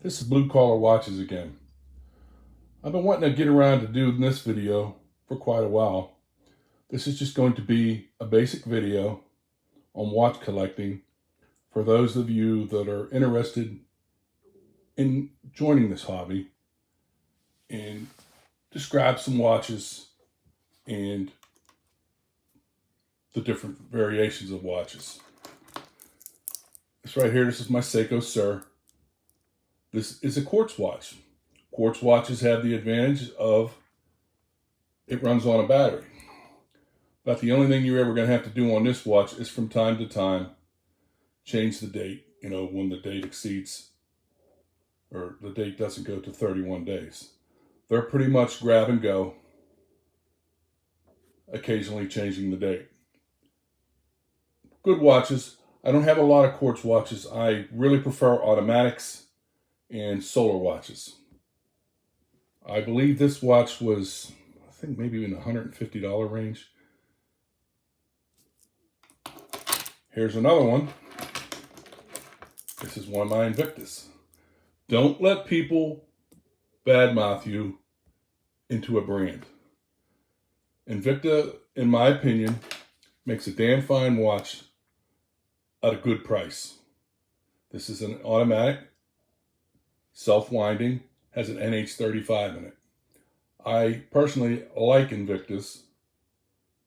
This is Blue Collar Watches again. I've been wanting to get around to doing this video for quite a while. This is just going to be a basic video on watch collecting for those of you that are interested in joining this hobby, and describe some watches and the different variations of watches. This right here, this is my Seiko Sur. This is a quartz watch. Quartz watches have the advantage of it runs on a battery. But the only thing you're ever going to have to do on this watch is from time to time change the date, when the date exceeds, or the date doesn't go to 31 days. They're pretty much grab and go, occasionally changing the date. Good watches. I don't have a lot of quartz watches. I really prefer automatics and solar watches. I believe this watch was, I think maybe in the $150 range. Here's another one. This is one of my Invictus. Don't let people badmouth you into a brand. Invicta, in my opinion, makes a damn fine watch at a good price. This is an automatic, self-winding, has an NH35 in it. I personally like Invictus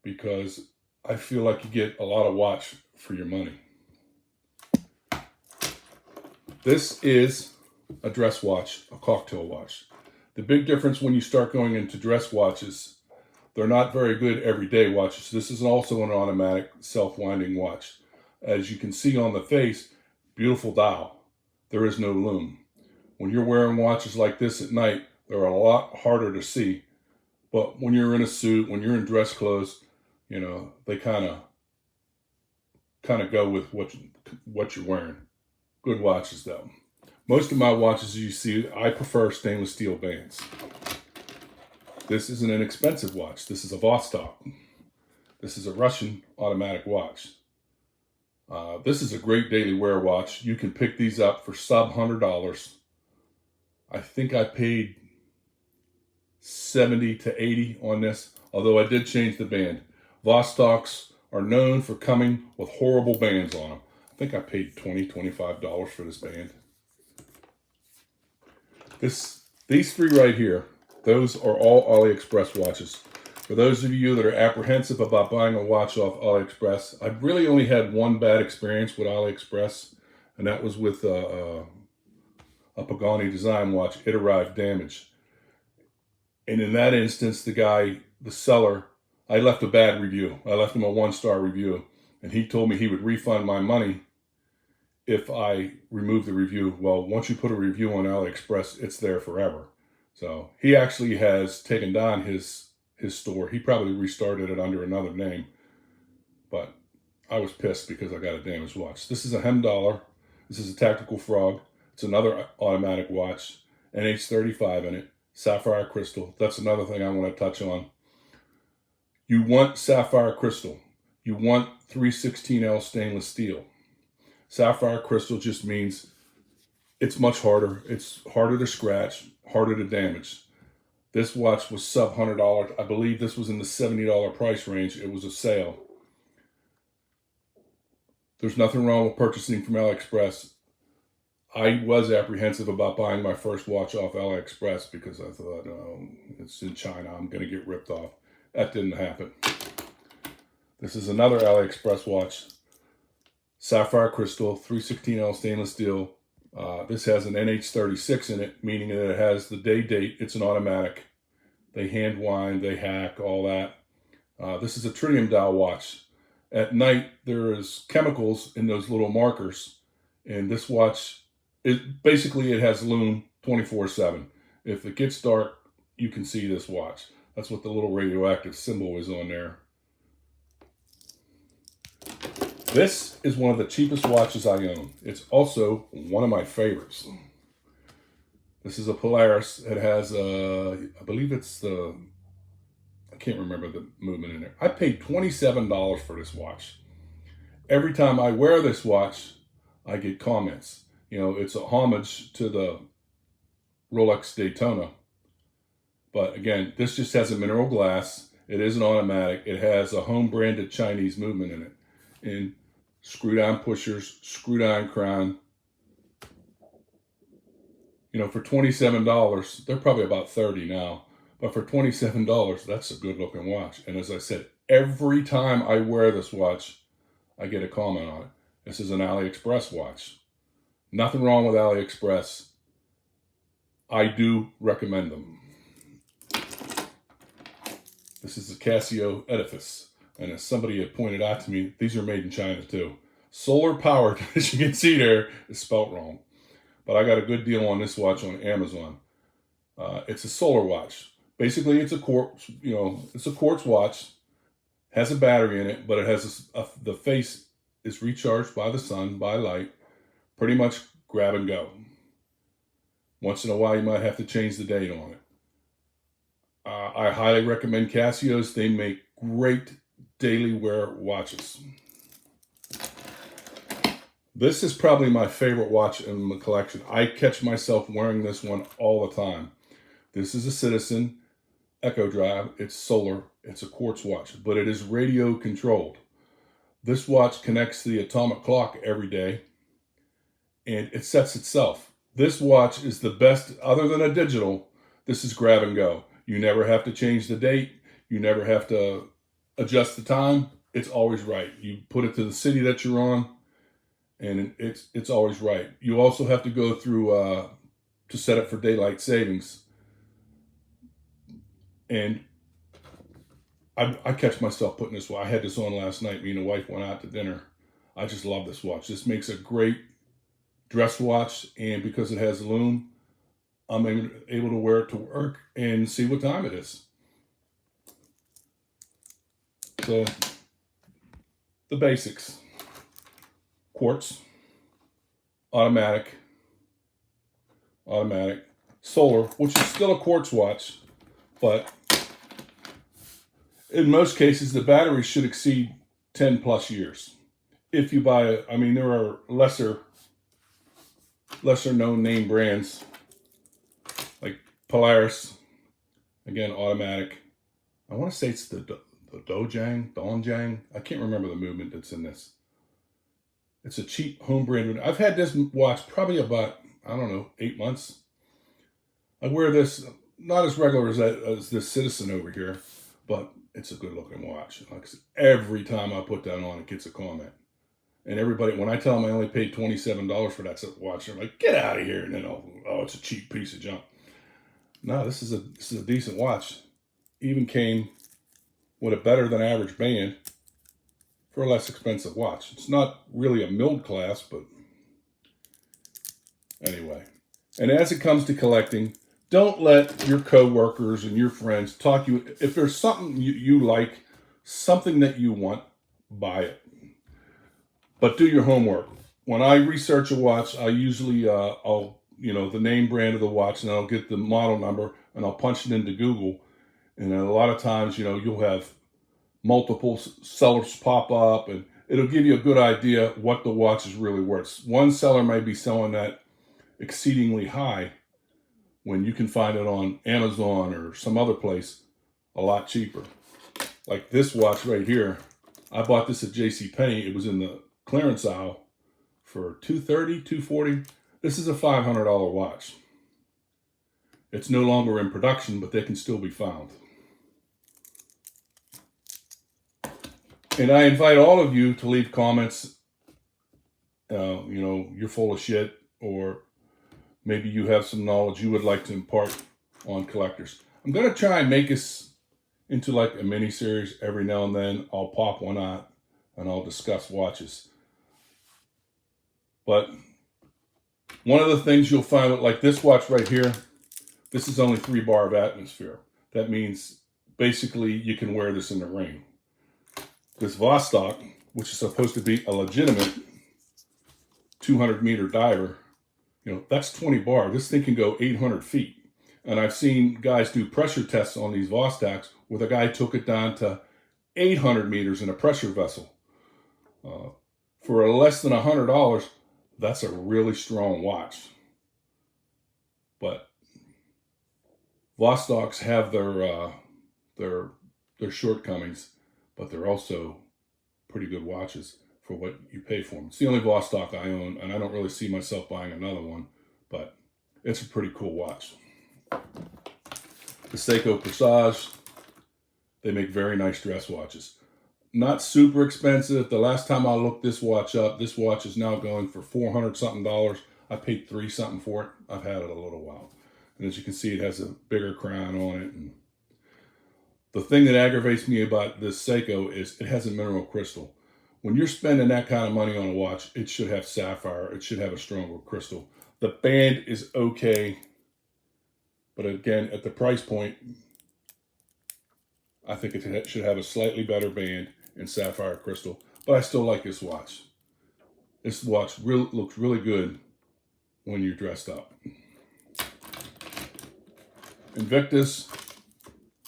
because I feel like you get a lot of watch for your money. This is a dress watch, a cocktail watch. The big difference when you start going into dress watches, they're not very good everyday watches. This is also an automatic self-winding watch. As you can see on the face, beautiful dial. There is no lume. When you're wearing watches like this at night, they're a lot harder to see. But when you're in a suit, when you're in dress clothes, they kind of go with what you're wearing. Good watches though. Most of my watches you see, I prefer stainless steel bands. This is an inexpensive watch. This is a Vostok. This is a Russian automatic watch. This is a great daily wear watch. You can pick these up for sub $100. I think I paid 70 to 80 on this, although I did change the band. Vostoks are known for coming with horrible bands on them. I think I paid $20, $25 for this band. These three right here, those are all AliExpress watches. For those of you that are apprehensive about buying a watch off AliExpress, I've really only had one bad experience with AliExpress, and that was with a Pagani design watch. It arrived damaged. And in that instance, the seller, I left a bad review. I left him a 1-star review, and he told me he would refund my money if I removed the review. Well, once you put a review on AliExpress, it's there forever. So he actually has taken down his store. He probably restarted it under another name, but I was pissed because I got a damaged watch. This is a Hemdollar. This is a Tactical Frog. It's another automatic watch, NH35 in it, sapphire crystal. That's another thing I want to touch on. You want sapphire crystal. You want 316L stainless steel. Sapphire crystal just means it's much harder. It's harder to scratch, harder to damage. This watch was sub $100. I believe this was in the $70 price range. It was a sale. There's nothing wrong with purchasing from AliExpress. I was apprehensive about buying my first watch off AliExpress because I thought, it's in China, I'm going to get ripped off. That didn't happen. This is another AliExpress watch. Sapphire crystal, 316L stainless steel. This has an NH36 in it, meaning that it has the date. It's an automatic. They hand wind, they hack, all that. This is a tritium dial watch. At night, there is chemicals in those little markers, and this watch, it has lume 24/7. If it gets dark, you can see this watch. That's what the little radioactive symbol is on there. This is one of the cheapest watches I own. It's also one of my favorites. This is a Polaris. It has, I believe it's I can't remember the movement in there. I paid $27 for this watch. Every time I wear this watch, I get comments. You know, it's a homage to the Rolex Daytona. But again, this just has a mineral glass. It is an automatic. It has a home branded Chinese movement in it. And screw-down pushers, screw-down crown. You know, for $27, they're probably about $30 now. But for $27, that's a good looking watch. And as I said, every time I wear this watch, I get a comment on it. This is an AliExpress watch. Nothing wrong with AliExpress. I do recommend them. This is the Casio Edifice. And as somebody had pointed out to me, these are made in China too. Solar powered, as you can see there, is spelt wrong. But I got a good deal on this watch on Amazon. It's a solar watch. Basically, it's a quartz, it's a quartz watch. Has a battery in it, but it has the face is recharged by the sun, by light. Pretty much grab and go. Once in a while, you might have to change the date on it. I highly recommend Casio's. They make great daily wear watches. This is probably my favorite watch in the collection. I catch myself wearing this one all the time. This is a Citizen Echo Drive. It's solar. It's a quartz watch, but it is radio controlled. This watch connects to the atomic clock every day, and it sets itself. This watch is the best, other than a digital. This is grab and go. You never have to change the date. You never have to adjust the time. It's always right. You put it to the city that you're on, and it's always right. You also have to go through to set it for daylight savings. And I catch myself putting this watch. I had this on last night. Me and the wife went out to dinner. I just love this watch. This makes a great dress watch, and because it has lume, I'm able to wear it to work and see what time it is. So, the basics. Quartz, automatic, solar, which is still a quartz watch, but in most cases, the battery should exceed 10 plus years. If you buy it, I mean, there are lesser known name brands like Polaris, again, automatic. I want to say it's the Dongjang. I can't remember the movement that's in this. It's a cheap home brand. I've had this watch probably about, 8 months. I wear this not as regular as this Citizen over here, but it's a good looking watch. Like I said, every time I put that on, it gets a comment. And everybody, when I tell them I only paid $27 for that watch, they're like, "Get out of here!" And then, oh, it's a cheap piece of junk. No, this is a decent watch. Even came with a better than average band for a less expensive watch. It's not really a milled class, but anyway. And as it comes to collecting, don't let your coworkers and your friends talk you. If there's something you like, something that you want, buy it. But do your homework. When I research a watch, I usually, I'll, the name brand of the watch, and I'll get the model number, and I'll punch it into Google. And a lot of times, you'll have multiple sellers pop up, and it'll give you a good idea what the watch is really worth. One seller may be selling that exceedingly high when you can find it on Amazon or some other place a lot cheaper. Like this watch right here, I bought this at JCPenney. It was in the clearance aisle for $230, $240. This is a $500 watch. It's no longer in production, but they can still be found. And I invite all of you to leave comments. You're full of shit, or maybe you have some knowledge you would like to impart on collectors. I'm going to try and make this into like a mini series. Every now and then I'll pop one out and I'll discuss watches. But one of the things you'll find with like this watch right here, this is only 3 bar of atmosphere. That means basically you can wear this in the rain. This Vostok, which is supposed to be a legitimate 200-meter diver, that's 20 bar. This thing can go 800 feet. And I've seen guys do pressure tests on these Vostoks where the guy took it down to 800 meters in a pressure vessel. For less than $100, that's a really strong watch. But, Vostoks have their shortcomings, but they're also pretty good watches for what you pay for them. It's the only Vostok I own, and I don't really see myself buying another one, but it's a pretty cool watch. The Seiko Presage, they make very nice dress watches. Not super expensive. The last time I looked this watch up, this watch is now going for $400 something. I paid $3 something for it. I've had it a little while. And as you can see, it has a bigger crown on it. And the thing that aggravates me about this Seiko is it has a mineral crystal. When you're spending that kind of money on a watch, it should have sapphire. It should have a stronger crystal. The band is okay. But again, at the price point, I think it should have a slightly better band and sapphire crystal. But I still like this watch. This watch looks really good when you're dressed up. Invictus,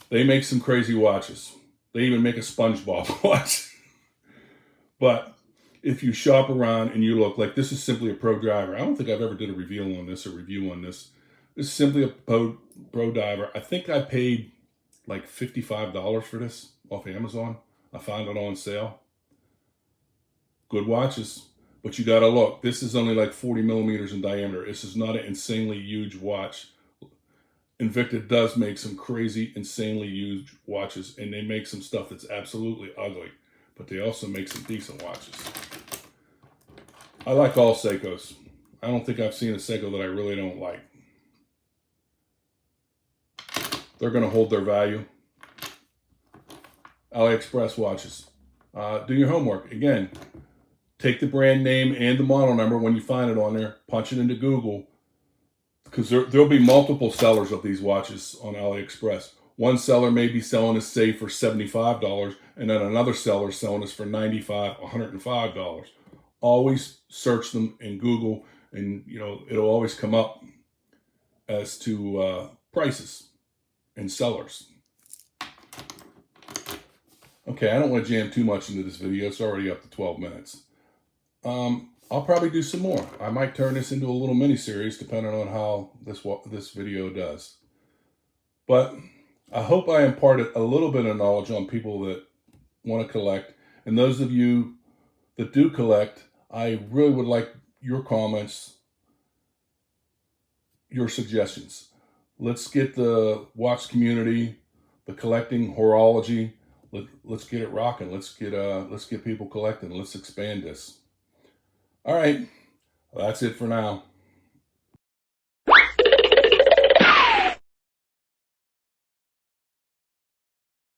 they make some crazy watches. They even make a SpongeBob watch. But if you shop around and you look, like this is simply a pro diver. I don't think I've ever did a review on this or review on this. This is simply a pro diver. I think I paid like $55 for this off Amazon. I found it on sale. Good watches, but you gotta look. This is only like 40 millimeters in diameter. This is not an insanely huge watch. Invicta does make some crazy, insanely huge watches, and they make some stuff that's absolutely ugly, but they also make some decent watches. I like all Seikos. I don't think I've seen a Seiko that I really don't like. They're going to hold their value. AliExpress watches. Do your homework. Again, take the brand name and the model number when you find it on there. Punch it into Google. Because there'll be multiple sellers of these watches on AliExpress. One seller may be selling us, say, for $75, and then another seller selling us for $95, $105. Always search them in Google, and it'll always come up as to prices and sellers. Okay, I don't want to jam too much into this video. It's already up to 12 minutes. I'll probably do some more. I might turn this into a little mini-series depending on how this video does. But I hope I imparted a little bit of knowledge on people that want to collect. And those of you that do collect, I really would like your comments, your suggestions. Let's get the watch community, the collecting horology. Let's get it rocking. Let's get people collecting. Let's expand this. All right, that's it for now.